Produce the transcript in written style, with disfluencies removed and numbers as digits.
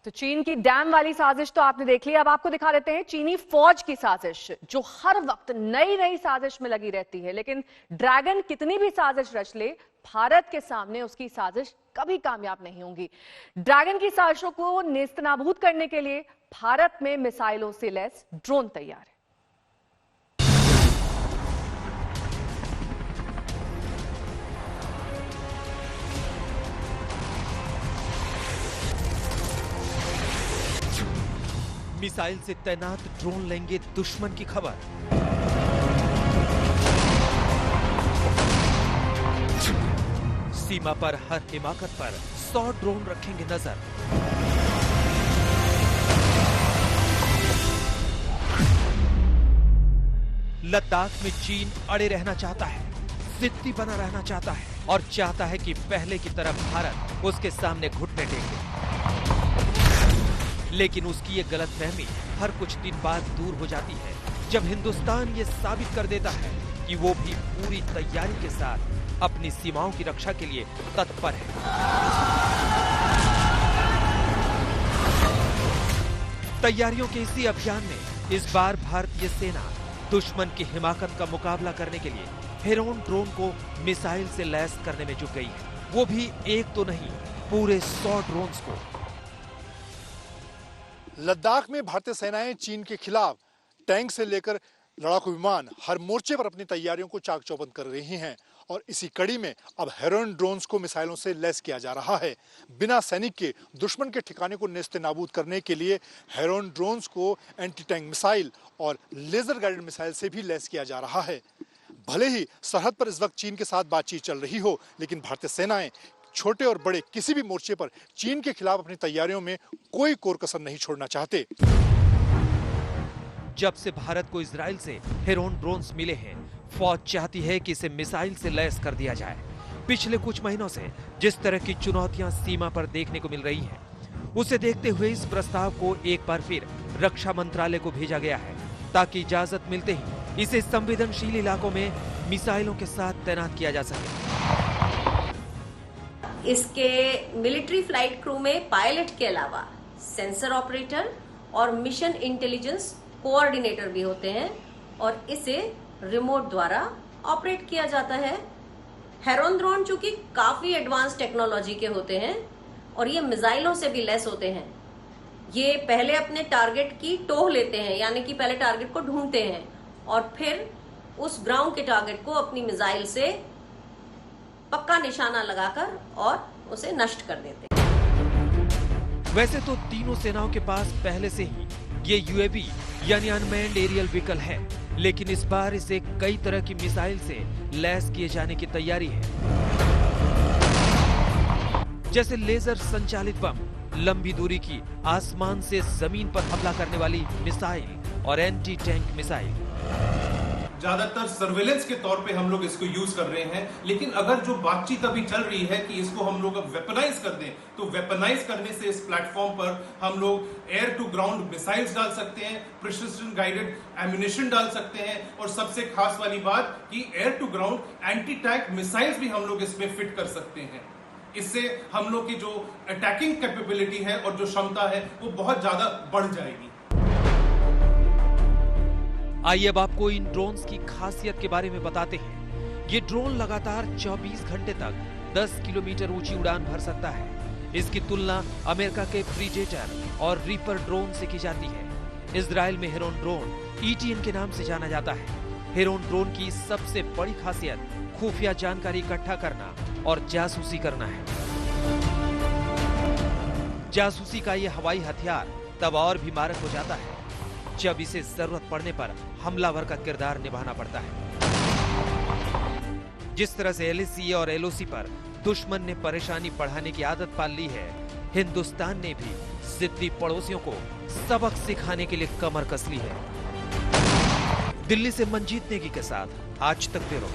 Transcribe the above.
तो चीन की डैम वाली साजिश तो आपने देख ली। अब आपको दिखा देते हैं चीनी फौज की साजिश, जो हर वक्त नई नई साजिश में लगी रहती है। लेकिन ड्रैगन कितनी भी साजिश रच ले, भारत के सामने उसकी साजिश कभी कामयाब नहीं होगी। ड्रैगन की साजिशों को नेस्तनाबूद करने के लिए भारत में मिसाइलों से लैस ड्रोन तैयार है। मिसाइल से तैनात ड्रोन लेंगे दुश्मन की खबर। सीमा पर हर हिमाकत पर 100 ड्रोन रखेंगे नजर। लद्दाख में चीन अड़े रहना चाहता है, जिद्दी बना रहना चाहता है और चाहता है कि पहले की तरह भारत उसके सामने घुटने टेके। लेकिन उसकी ये गलतफहमी हर कुछ दिन बाद दूर हो जाती है जब हिंदुस्तान ये साबित कर देता है कि वो भी पूरी तैयारी के साथ अपनी सीमाओं की रक्षा के लिए तत्पर है। तैयारियों के इसी अभियान में इस बार भारतीय सेना दुश्मन की हिमाकत का मुकाबला करने के लिए हेरोन ड्रोन को मिसाइल से लैस करने में जुट गई है। वो भी एक तो नहीं, पूरे 100 ड्रोन्स को। लद्दाख में भारतीय सेनाएं चीन के खिलाफ टैंक से लेकर लड़ाकू विमान हर मोर्चे पर अपनी तैयारियों को चाक चौबंद कर रही हैं और इसी कड़ी में अब हेरोन ड्रोन्स को मिसाइलों से लैस किया जा रहा है। बिना सैनिक के दुश्मन के ठिकाने को नेस्तनाबूद करने के लिए हेरोन ड्रोन्स को एंटी टैंक मिसाइल और लेजर गाइडेड मिसाइल से भी लैस किया जा रहा है। भले ही सरहद पर इस वक्त चीन के साथ बातचीत चल रही हो, लेकिन भारतीय सेनाएं छोटे और बड़े किसी भी मोर्चे पर चीन के खिलाफ अपनी तैयारियों में कोई कोर कसर नहीं छोड़ना चाहते। जब से भारत को इजराइल से हेरोन ड्रोन्स मिले हैं, फौज चाहती है कि इसे मिसाइल से लैस कर दिया जाए। पिछले कुछ महीनों से जिस तरह की चुनौतियां सीमा पर देखने को मिल रही हैं, उसे देखते हुए इस प्रस्ताव को एक बार फिर रक्षा मंत्रालय को भेजा गया है ताकि इजाजत मिलते ही इसे संवेदनशील इलाकों में मिसाइलों के साथ तैनात किया जा सके। इसके मिलिट्री फ्लाइट क्रू में पायलट के अलावा सेंसर ऑपरेटर और मिशन इंटेलिजेंस कोऑर्डिनेटर भी होते हैं और इसे रिमोट द्वारा ऑपरेट किया जाता है। हेरोन ड्रोन चूंकि काफी एडवांस टेक्नोलॉजी के होते हैं और ये मिसाइलों से भी लैस होते हैं। ये पहले अपने टारगेट की टोह लेते हैं, यानी कि पहले टारगेट को ढूंढते हैं और फिर उस ग्राउंड के टारगेट को अपनी मिसाइल से पक्का निशाना लगाकर और उसे नष्ट कर देते हैं। वैसे तो तीनों सेनाओं के पास पहले से ही ये यूएवी यानी अनमैन्ड एरियल व्हीकल है, लेकिन इस बार इसे कई तरह की मिसाइल से लैस किए जाने की तैयारी है। जैसे लेजर संचालित बम, लंबी दूरी की आसमान से जमीन पर हमला करने वाली मिसाइल और एंटी टैंक मिसाइल। ज्यादातर सर्वेलेंस के तौर पे हम लोग इसको यूज कर रहे हैं, लेकिन अगर जो बातचीत अभी चल रही है कि इसको हम लोग अब वेपनाइज कर दें, तो वेपनाइज करने से इस प्लेटफॉर्म पर हम लोग एयर टू ग्राउंड मिसाइल्स डाल सकते हैं, प्रिसिजन गाइडेड एम्युनिशन डाल सकते हैं और सबसे खास वाली बात कि air to ground anti tank missiles भी हम लोग इसमें फिट कर सकते हैं। इससे हम लोग की जो अटैकिंग कैपेबिलिटी है और जो क्षमता है वो बहुत ज्यादा बढ़ जाएगी। आइए अब आपको इन ड्रोन्स की खासियत के बारे में बताते हैं। ये ड्रोन लगातार 24 घंटे तक 10 किलोमीटर ऊंची उड़ान भर सकता है। इसकी तुलना अमेरिका के प्रीडेटर और रीपर ड्रोन से की जाती है। इजराइल में हेरोन ड्रोन ETN के नाम से जाना जाता है। हेरोन ड्रोन की सबसे बड़ी खासियत खुफिया जानकारी इकट्ठा करना और जासूसी करना है। जासूसी का यह हवाई हथियार तब और भी मारक हो जाता है जब इसे जरूरत पड़ने पर हमलावर का किरदार निभाना पड़ता है। जिस तरह से LAC और LOC पर दुश्मन ने परेशानी बढ़ाने की आदत पाल ली है, हिंदुस्तान ने भी जिद्दी पड़ोसियों को सबक सिखाने के लिए कमर कस ली है। दिल्ली से मंजीत नेगी के साथ आज तक ब्यूरो।